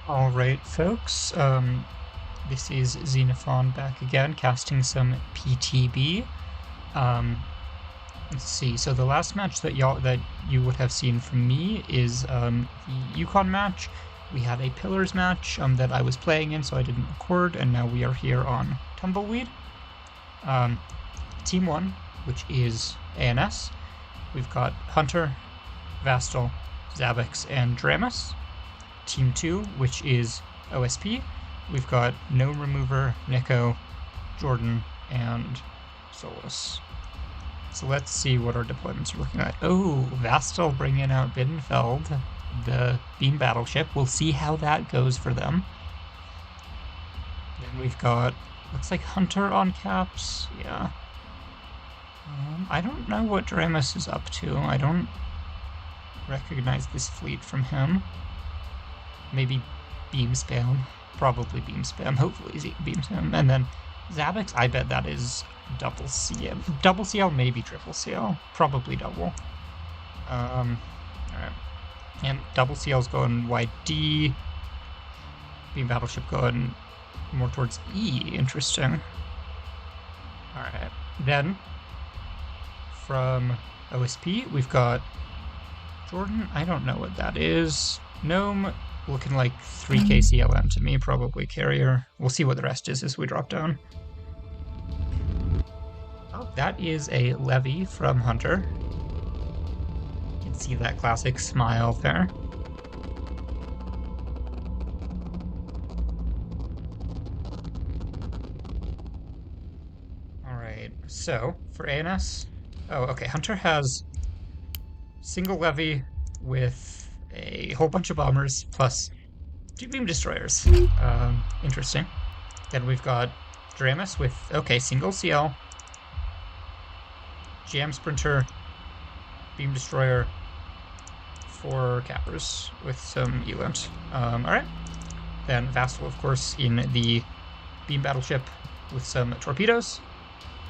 Alright, folks, this is Xenophon back again, casting some PTB. Let's see, so the last match that you would have seen from me is the Yukon match. We had a Pillars match that I was playing in, so I didn't record, and now we are here on Tumbleweed. Team 1, which is ANS. We've got Hunter, Vastal, Zabbix, and Dramus. Team 2, which is OSP. We've got Gnome Remover, Nico, Jordan, and Solus. So let's see what our deployments are looking like. Oh, Vastal bringing out Bidenfeld, the beam battleship. We'll see how that goes for them. Then we've got, looks like Hunter on caps. Yeah. I don't know what Dramus is up to. I don't recognize this fleet from him. Maybe beam spam. Probably beam spam. Hopefully beam spam. And then Zabbix, I bet that is double CL. Double CL, maybe triple CL. Probably double. Alright. And double CL's going YD. Beam battleship going more towards E. Interesting. Alright. Then, from OSP, we've got Jordan. I don't know what that is. Gnome, looking like 3k CLM to me, probably carrier. We'll see what the rest is as we drop down. Oh, that is a levy from Hunter. You can see that classic smile there. Alright, so for ANS, oh, okay, Hunter has single levy with a whole bunch of bombers plus 2 beam destroyers. Interesting. Then we've got Dramus with, okay, single CL, Jam Sprinter, beam destroyer, 4 cappers with some Elant. Alright. Then Vastal, of course, in the beam battleship with some torpedoes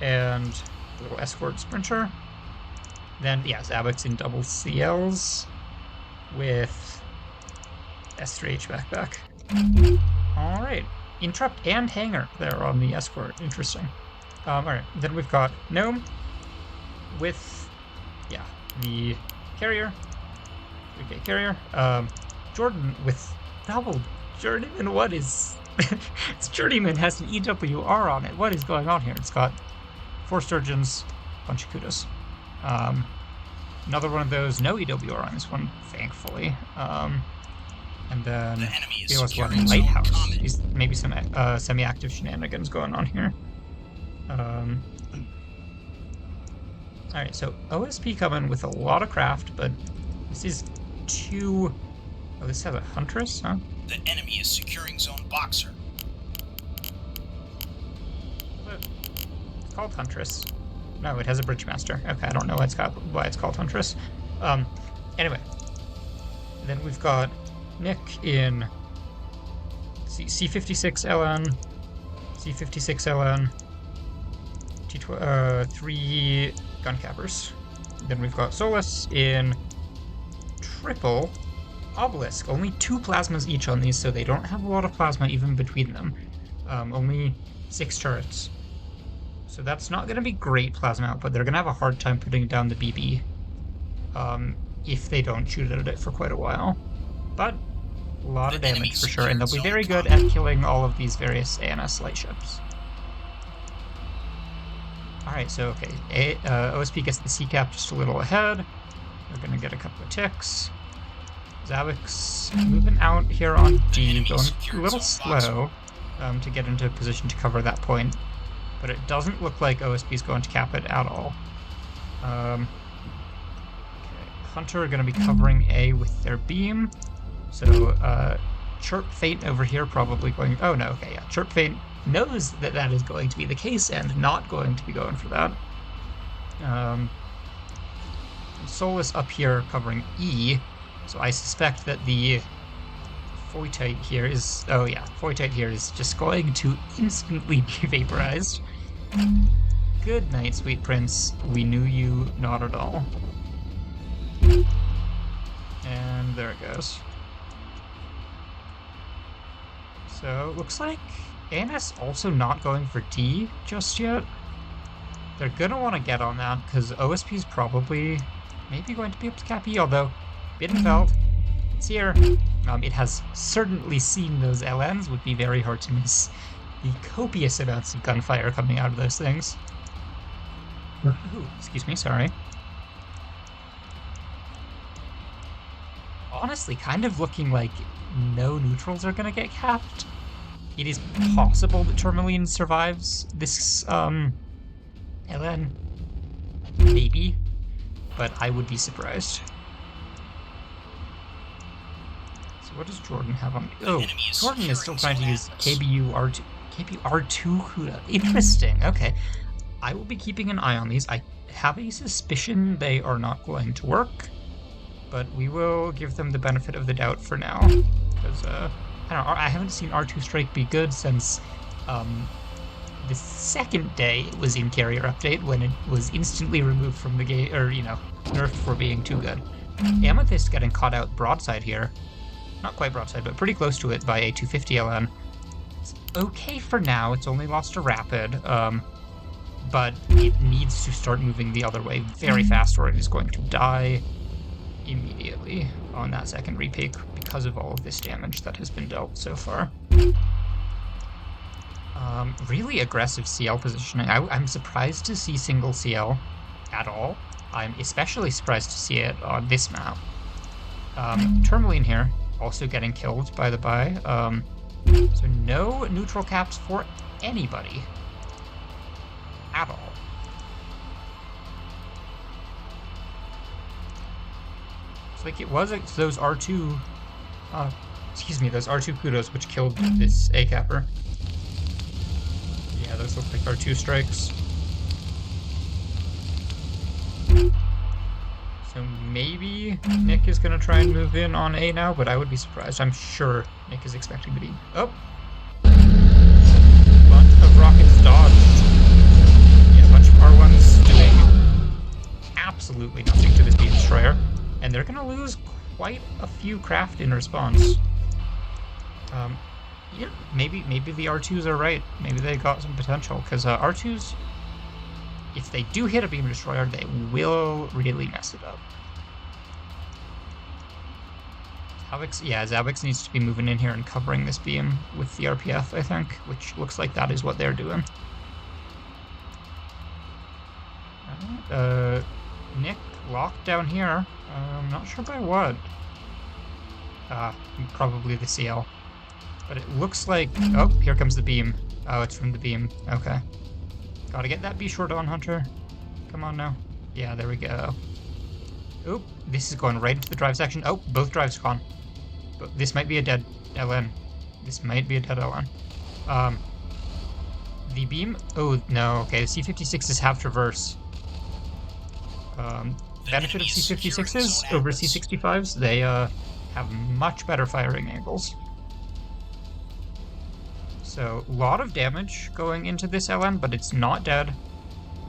and a little escort sprinter. Then, yeah, Zabbix in double CLs with S3H backpack. Alright. Interrupt and Hanger there on the escort. Interesting. Alright, then we've got Gnome with, yeah, the carrier. 3k carrier. Jordan with double Journeyman. What is... This Journeyman has an EWR on it. What is going on here? It's got 4 Sturgeons, bunch of kudos. Another one of those, no EWR on this one, thankfully. And then the one, Lighthouse. Maybe some semi-active shenanigans going on here. Alright, so OSP coming with a lot of craft, but this is 2... Oh, this has a Huntress, huh? The enemy is securing Zone Boxer. It's called Huntress. No, it has a Bridgemaster. Okay, I don't know why it's called Huntress. Anyway. Then we've got Nick in C56LN, C56LN, 3 gun cappers. Then we've got Solus in triple Obelisk. Only 2 plasmas each on these, so they don't have a lot of plasma even between them. Only 6 turrets. So that's not going to be great plasma output. They're going to have a hard time putting down the BB if they don't shoot at it for quite a while. But a lot of damage for sure, and they'll be very good at killing all of these various ANS lightships. Alright, so okay, OSP gets the C-cap just a little ahead. They're going to get a couple of ticks. Zabbix moving out here on D, going a little slow to get into a position to cover that point. But it doesn't look like OSP is going to cap it at all. Okay. Hunter are going to be covering A with their beam. So, Chirp Fate over here probably going... Oh, no, okay, yeah. Chirp Fate knows that that is going to be the case and not going to be going for that. Solus up here covering E. So I suspect that the Foytite here is... Oh, yeah. Foytite here is just going to instantly be vaporized. Good night, sweet prince. We knew you not at all. And there it goes. So, looks like ANS also not going for D just yet. They're gonna want to get on that, because OSP is probably maybe going to be up to cap E, although Bittenfeld, it's here. It has certainly seen those LNs, would be very hard to miss the copious amounts of gunfire coming out of those things. Ooh, excuse me, sorry. Honestly, kind of looking like no neutrals are gonna get capped. It is possible that Tourmaline survives this, LN. Maybe. But I would be surprised. So what does Jordan have on? Oh, Jordan is still trying to use KBU R2. KBU R2 Huda. Interesting. Okay. I will be keeping an eye on these. I have a suspicion they are not going to work, but we will give them the benefit of the doubt for now. Because, I don't know, I haven't seen R2 Strike be good since, the second day it was in Carrier Update, when it was instantly removed from the game, or, you know, nerfed for being too good. Amethyst getting caught out broadside here. Not quite broadside, but pretty close to it by a 250 LN. It's okay for now, it's only lost a rapid, but it needs to start moving the other way very fast or it is going to die immediately on that second repeak because of all of this damage that has been dealt so far. Really aggressive CL positioning. I'm surprised to see single CL at all. I'm especially surprised to see it on this map. Tourmaline here, also getting killed by the buy. So no neutral caps for anybody at all. It's like it was those R2, those R2 kudos which killed this A capper. Yeah, those look like R2 strikes. So maybe Nick is going to try and move in on A now, but I would be surprised. I'm sure Nick is expecting to be... Oh! Bunch of rockets dodged. Yeah, a bunch of R1s doing absolutely nothing to this Beam Destroyer. And they're going to lose quite a few craft in response. Yeah, maybe the R2s are right. Maybe they got some potential, because R2s, if they do hit a Beam Destroyer, they will really mess it up. Zavix needs to be moving in here and covering this beam with the RPF, I think, which looks like that is what they're doing. Nick locked down here. I'm not sure by what. Probably the CL. But it looks like... Oh, here comes the beam. Oh, it's from the beam. Okay. Gotta get that B short on, Hunter. Come on now. Yeah, there we go. Oop, this is going right into the drive section. Oh, both drives gone. But this might be a dead LN. This might be a dead LN. The beam... Oh, no, okay, the C-56s have traverse. Benefit of C-56s over C-65s, they have much better firing angles. So, a lot of damage going into this LN, but it's not dead.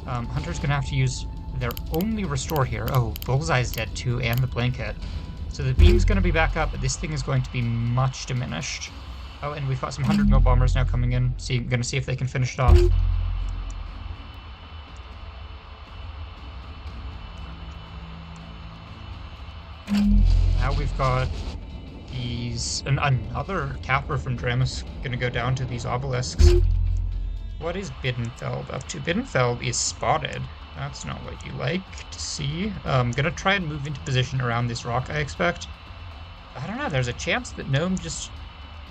Hunter's going to have to use their only restore here. Oh, Bullseye's dead too, and the blanket. So the beam's going to be back up, but this thing is going to be much diminished. Oh, and we've got some 100 mil bombers now coming in. Going to see if they can finish it off. Now we've got these... another capper from Dramus going to go down to these obelisks. What is Bittenfeld up to? Bittenfeld is spotted. That's not what you like to see. I'm going to try and move into position around this rock, I expect. I don't know, there's a chance that Gnome just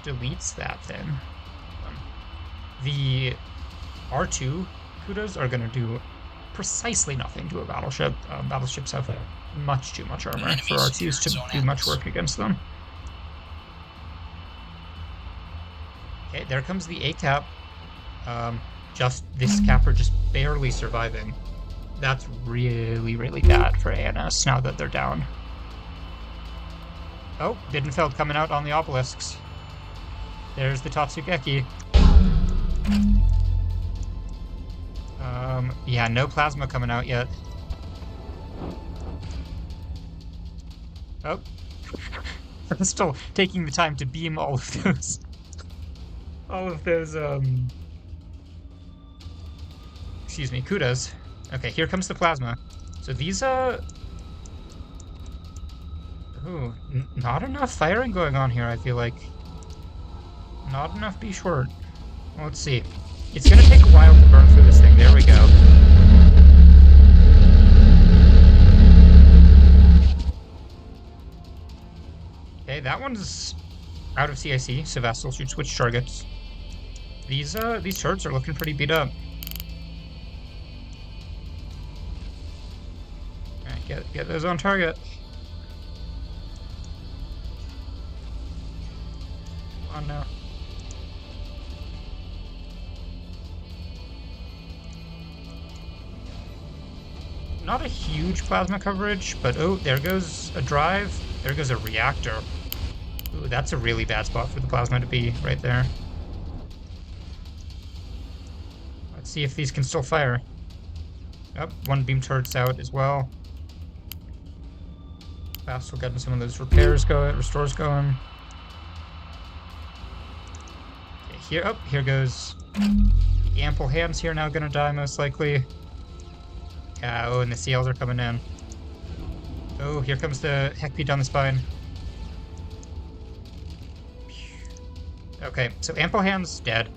deletes that thing. The R2 kudos are going to do precisely nothing to a battleship. Battleships have much too much armor for R2s to do much work against them. Okay, there comes the A-cap. Just this capper just barely surviving. That's really, really bad for ANS now that they're down. Oh, Bittenfeld coming out on the obelisks. There's the Tatsugeki. Yeah, no plasma coming out yet. Oh. I'm still taking the time to beam all of those. all of those, excuse me, kudas. Okay, here comes the plasma. So these, ooh, not enough firing going on here, I feel like. Not enough B short. Well, let's see. It's gonna take a while to burn through this thing. There we go. Okay, that one's out of CIC, so Vassal should switch targets. These turrets are looking pretty beat up. Alright, get those on target. Come on now. Not a huge plasma coverage, but oh, there goes a drive. There goes a reactor. Ooh, that's a really bad spot for the plasma to be right there. Let's see if these can still fire. Oh, one beam turret's out as well. Fast, we're getting some of those repairs going, restores going. Okay, here, oh, here goes the ample hands here now gonna die most likely. Yeah, oh, and the CLs are coming in. Oh, here comes the Heckbeat down the spine. Okay, so ample hands dead.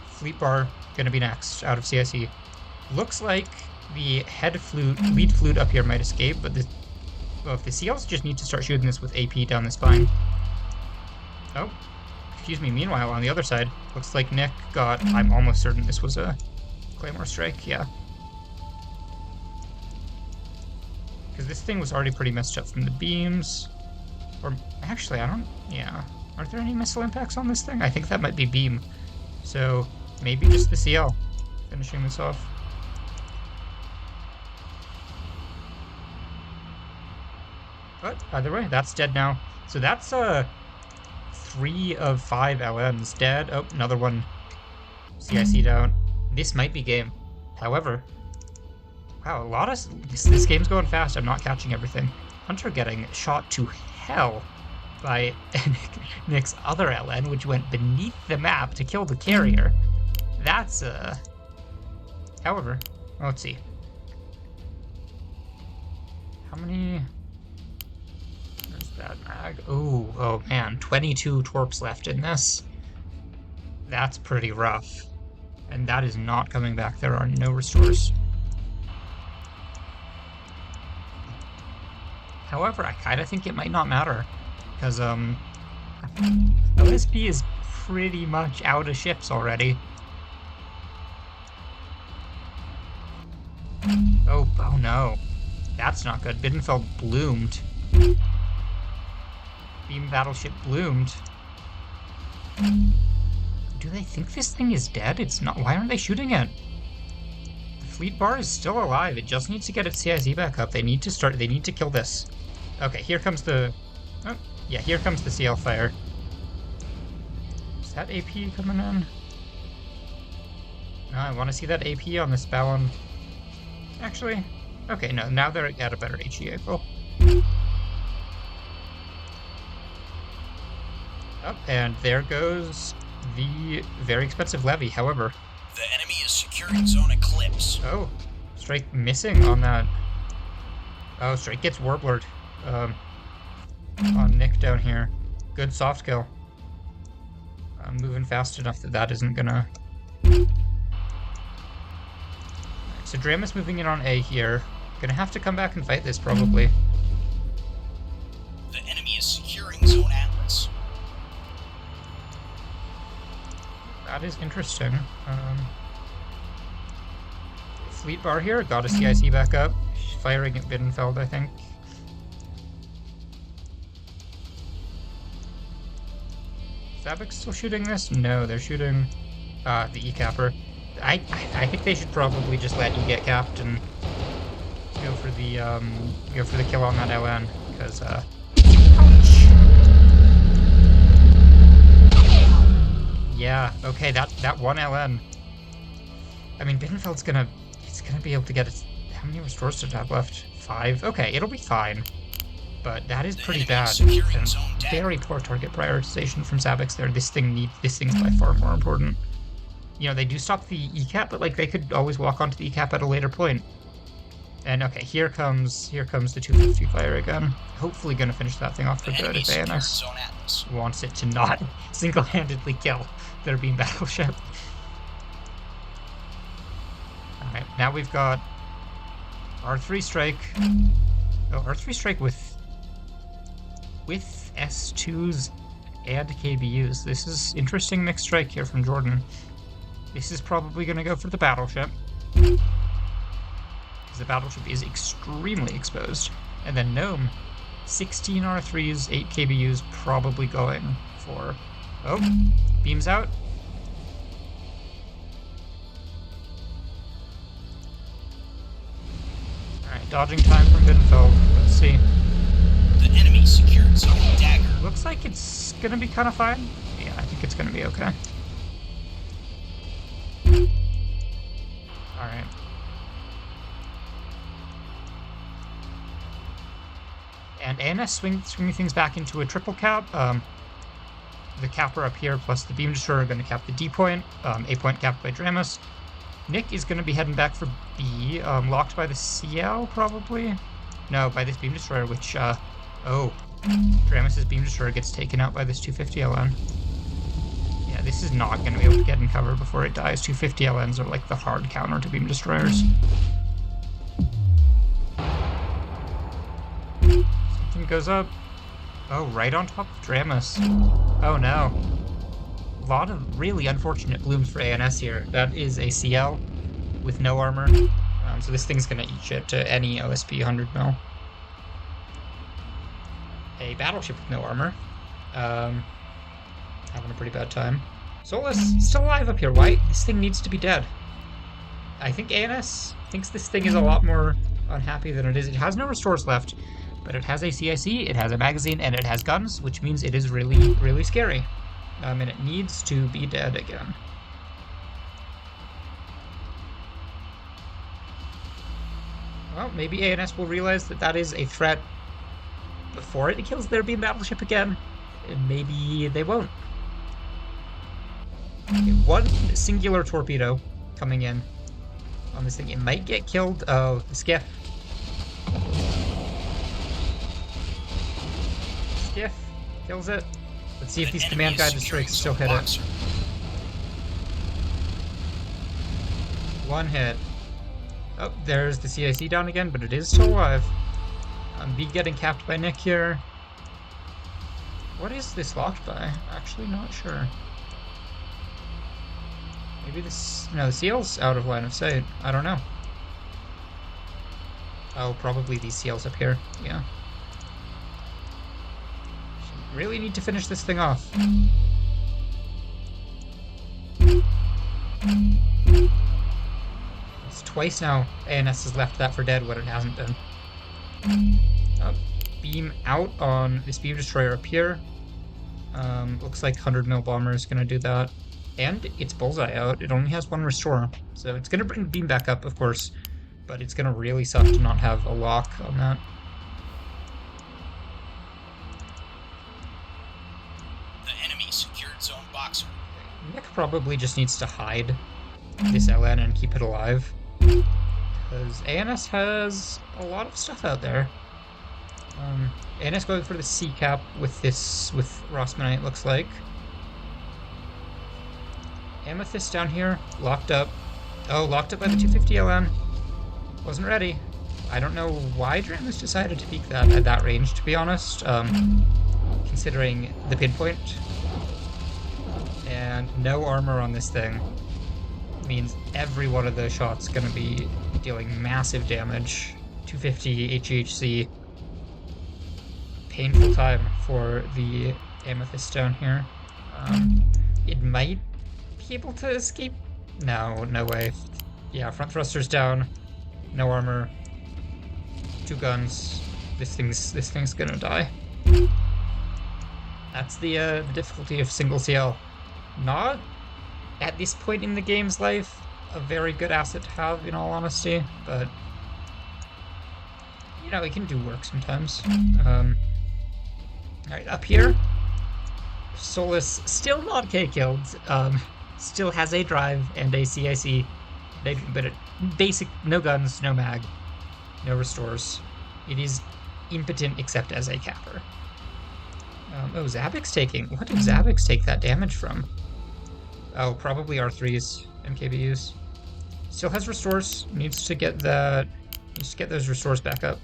Fleet bar gonna be next out of CIC. Looks like the lead flute up here might escape, but well, if the CLs just need to start shooting this with AP down the spine. Oh, excuse me. Meanwhile, on the other side, looks like Nick got. I'm almost certain this was a Claymore strike. Yeah. Because this thing was already pretty messed up from the beams. Or, actually, I don't... Yeah. Aren't there any missile impacts on this thing? I think that might be beam. So, maybe just the CL finishing this off. But, either way, that's dead now. So that's, 3 of 5 LNs dead. Oh, another one. CIC down. This might be game. However... Wow, a lot of... This game's going fast. I'm not catching everything. Hunter getting shot to hell by Nick's other LN, which went beneath the map to kill the carrier. That's, However, let's see. How many... Where's that mag? Oh man, 22 torps left in this. That's pretty rough. And that is not coming back. There are no restores. However, I kind of think it might not matter, because OSP is pretty much out of ships already. Oh no. That's not good. Bidenfeld bloomed. Beam battleship bloomed. Do they think this thing is dead? It's not. Why aren't they shooting it? The fleet bar is still alive. It just needs to get its CIZ back up. They need to kill this. Okay, here comes the... Oh, yeah, here comes the CL fire. Is that AP coming in? No, I want to see that AP on this Ballon. Actually, okay, no, now they're at a better HE angle. Oh, and there goes the very expensive levy, however. The enemy is securing Zone Eclipse. Oh, Strike missing on that. Oh, Strike gets Warblered. On Nick down here. Good soft kill. I'm moving fast enough that isn't gonna... So Dramus moving in on A here. Gonna have to come back and fight this, probably. The enemy is securing Zone Atlas. That is interesting. Fleet bar here, got a CIC back up. Firing at Bidenfeld, I think. Zabik's still shooting this? No, they're shooting the E-capper. I think they should probably just let you get capped and go for the kill on that LN, because ouch. Yeah, okay, that one LN. I mean, Bidenfeld's he's gonna be able to get it. How many restores does it have left? 5? Okay, it'll be fine. But that is The pretty enemy bad. is securing And zone dagger. very poor target prioritization from Zabbix there. This thing's by far more important. You know, they do stop the E-cap, but like they could always walk onto the E-cap at a later point. And okay, here comes the 250 fire again. Hopefully gonna finish that thing off for good if ANS wants it to not single-handedly kill their beam battleship. Alright, now we've got R3 strike. Oh, R3 strike with S2s and KBUs. This is interesting mixed strike here from Jordan. This is probably going to go for the battleship, because the battleship is extremely exposed. And then Gnome, 16 R3s, 8 KBUs, probably going for... Oh, beams out. Alright, dodging time from Bittenfeld. Let's see. The enemy secured zone dagger. Looks like it's gonna be kind of fine. Yeah, I think it's gonna be okay. Alright. And ANS swinging things back into a triple cap. The capper up here plus the beam destroyer are going to cap the D point. A point capped by Dramus. Nick is going to be heading back for B, locked by the CL probably. No, by this beam destroyer, which oh, Dramus's beam destroyer gets taken out by this 250 LN. Yeah, this is not going to be able to get in cover before it dies. 250 LNs are like the hard counter to beam destroyers. Something goes up. Oh, right on top of Dramus. Oh no. A lot of really unfortunate blooms for ANS here. That is a CL with no armor. So this thing's gonna eat shit to any OSP 100 mil. A battleship with no armor. Having a pretty bad time. Solus still alive up here. Why? This thing needs to be dead. I think ANS thinks this thing is a lot more unhappy than it is. It has no restores left, but it has a CIC, it has a magazine, and it has guns, which means it is really, really scary. And it needs to be dead again. Well, maybe ANS will realize that that is a threat before it kills their beam battleship again. And maybe they won't. Okay, one singular torpedo coming in on this thing. It might get killed. Oh, the skiff. Skiff kills it. Let's see if these command guided strikes still hit it. One hit. Oh, there's the CIC down again, but it is still alive. B getting capped by Nick here. What is this locked by? Actually not sure. Maybe this... No, the CL's out of line of sight. I don't know. Oh, probably these CLs up here. Yeah. Really need to finish this thing off. It's twice now ANS has left that for dead when it hasn't been. Beam out on this beam destroyer up here. Looks like 100 mil bomber is gonna do that. And it's bullseye out. It only has one restore. So it's gonna bring the beam back up, of course. But it's gonna really suck to not have a lock on that. Secured zone boxer. Nick probably just needs to hide this LN and keep it alive. Because ANS has a lot of stuff out there. ANS going for the C cap with Rossmanite, looks like. Amethyst down here, locked up. Oh, locked up by the 250 LN. Wasn't ready. I don't know why Dramus decided to peek that at that range, to be honest. Considering the pinpoint. And no armor on this thing means every one of those shots is going to be dealing massive damage. 250 HHC. Painful time for the Amethyst down here. It might be able to escape. No, no way. Yeah, front thrusters down. No armor. 2 guns. This thing's gonna die. That's the difficulty of single CL. Not, at this point in the game's life, a very good asset to have, in all honesty, but You know, it can do work sometimes. Alright, up here. Solus still not K-killed. Still has a drive and a CIC. But basic, no guns, no mag, no restores. It is impotent except as a capper. Oh, Zabik's taking... What did Zabik's take that damage from? Oh, probably R3's MKBUs. Still has restores. Needs to get that... Needs to get those restores back up.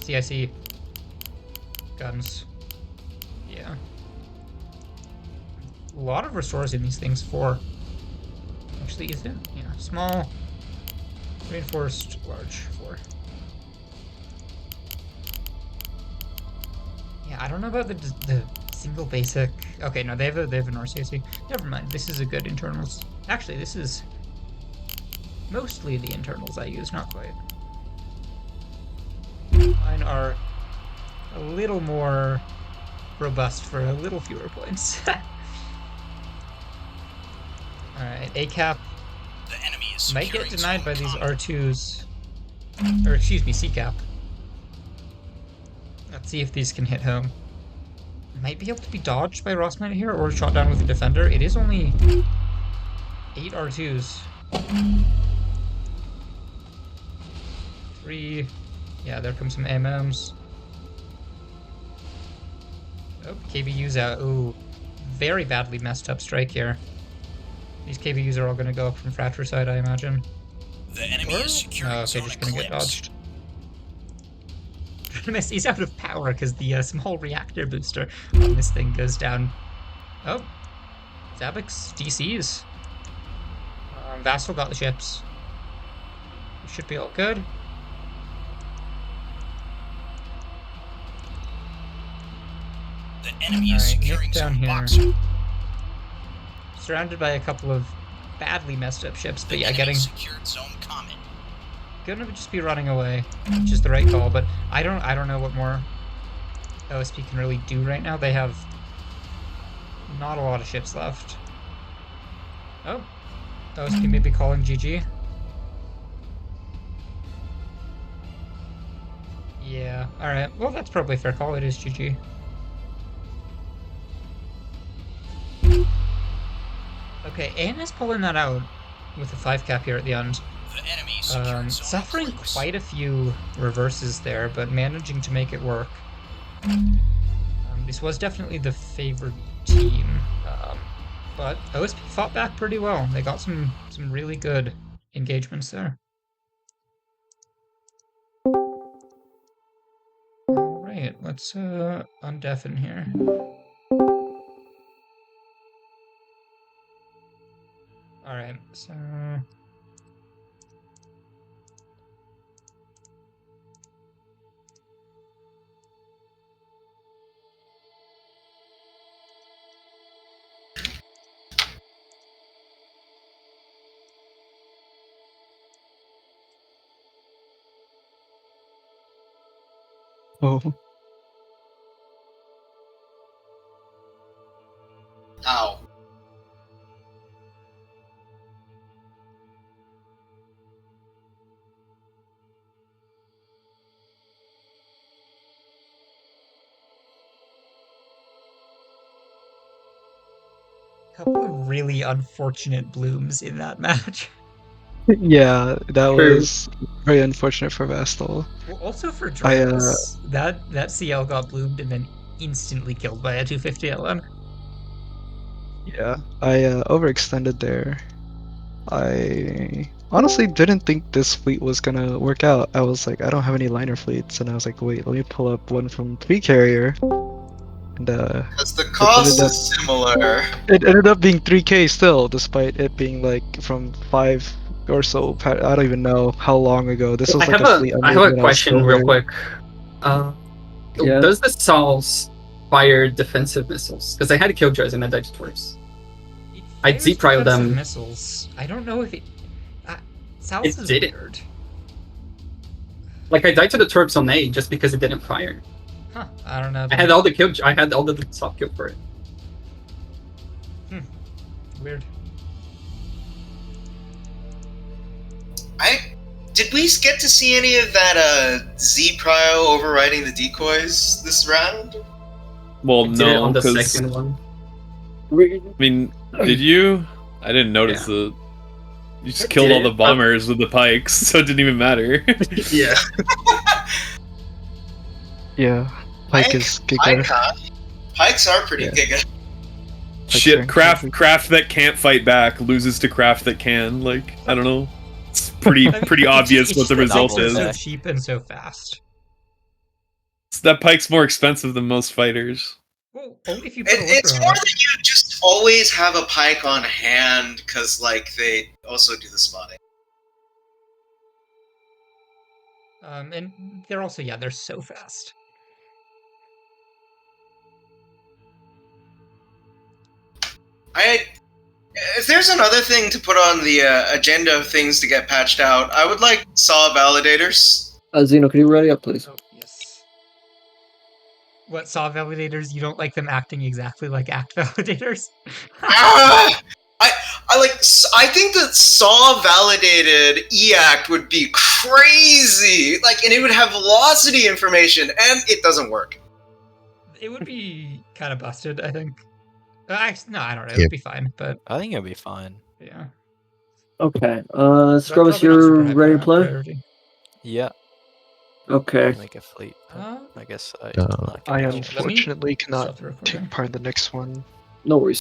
CIC. Guns. Yeah. A lot of restores in these things. 4. Actually, is it? Yeah. Small. Reinforced. Large. 4. Yeah, I don't know about the single basic... Okay, no, they have an RCAC. Never mind, this is a good internals. Actually, this is mostly the internals I use, not quite. Mine are a little more robust for a little fewer points. Alright, A-cap The enemy is might get securing denied by zone these common. R2s. Or, excuse me, C-cap. Let's see if these can hit home. Might be able to be dodged by Rossmite here, or shot down with a defender. It is only 8 R2s. 3. Yeah, there comes some AMMs. Oh, KBU's out. Ooh, very badly messed up strike here. These KBUs are all going to go up from fratricide, I imagine. The enemy is securing Oh, okay, zone just going to get eclipse. dodged. He's out of power because the small reactor booster on this thing goes down. Oh, Zabik's DCs. Vassal got the ships. We should be all good. The enemy is securing down zone here. boxer. Surrounded by a couple of badly messed up ships, but The yeah, enemy getting... secured zone comet. Gonna just be running away, which is the right call, but I don't know what more OSP can really do right now. They have not a lot of ships left. Oh, OSP may be calling GG. Yeah, alright. Well, that's probably a fair call. It is GG. Okay, AN is pulling that out with a 5-cap here at the end. The enemy secured zone Suffering eclipse. quite a few reverses there, but managing to make it work. This was definitely the favored team, but OSP fought back pretty well. They got some really good engagements there. Alright, let's undeafen here. Alright, so... Oh, Ow. Couple of really unfortunate blooms in that match. yeah, that True. was very unfortunate for Vastal. Well, also for I, Drax, that CL got bloomed and then instantly killed by a 250 LM. Yeah, I overextended there. I honestly didn't think this fleet was gonna work out. I was like, I don't have any liner fleets, and I was like, wait, let me pull up one from 3 carrier. And Because the cost up- is similar. it ended up being 3k still, despite it being like from 5 or so. I don't even know how long ago. This was I like have a fleet I made have a when I was question still real there. quick. Yeah. Does the Sauls fire defensive missiles? Because I had Killjoys and I died to Dwarves. I'd Fires Z-prio defensive them. Missiles. I don't know if it. South It is didn't. weird. Like I died to the Torps on A just because it didn't fire. Huh? I don't know. I had all the kill. I had all the soft kill for it. Weird. I Did we get to see any of that Z Prio overriding the decoys this round? Well, I did it no, on the because second one. I mean, did you? I didn't notice Yeah. the. You just I killed did all the it, but- bombers with the pikes, so it didn't even matter. Yeah. Yeah. Pike is Pike, Giga. huh? Pikes are pretty Yeah. giga. Shit, Like, craft that can't fight back loses to craft that can. Like, I don't know. It's pretty I mean, pretty it's obvious just- what the it's just result also is. so cheap and so fast. That pike's more expensive than most fighters. Well, only if you put a It's looker more on it. that you just always have a pike on hand because, like, they also do the spotting. And they're also, yeah, they're so fast. If there's another thing to put on the agenda of things to get patched out, I would like saw validators. Zeno, can you ready up, please? Oh, yes. What, saw validators? You don't like them acting exactly like act validators? Ah! I think that saw validated EACT would be crazy. Like, and it would have velocity information, and it doesn't work. It would be kind of busted, I think. No, I don't know. It Yeah. would be fine, but I think it'll be fine. yeah. Okay. But Scrubbus, probably not you're super high ready to play? priority. Yeah, Okay. make a fleet. but Uh, I guess I not gonna change. unfortunately cannot Stop the take recording. part in the next one. No worries.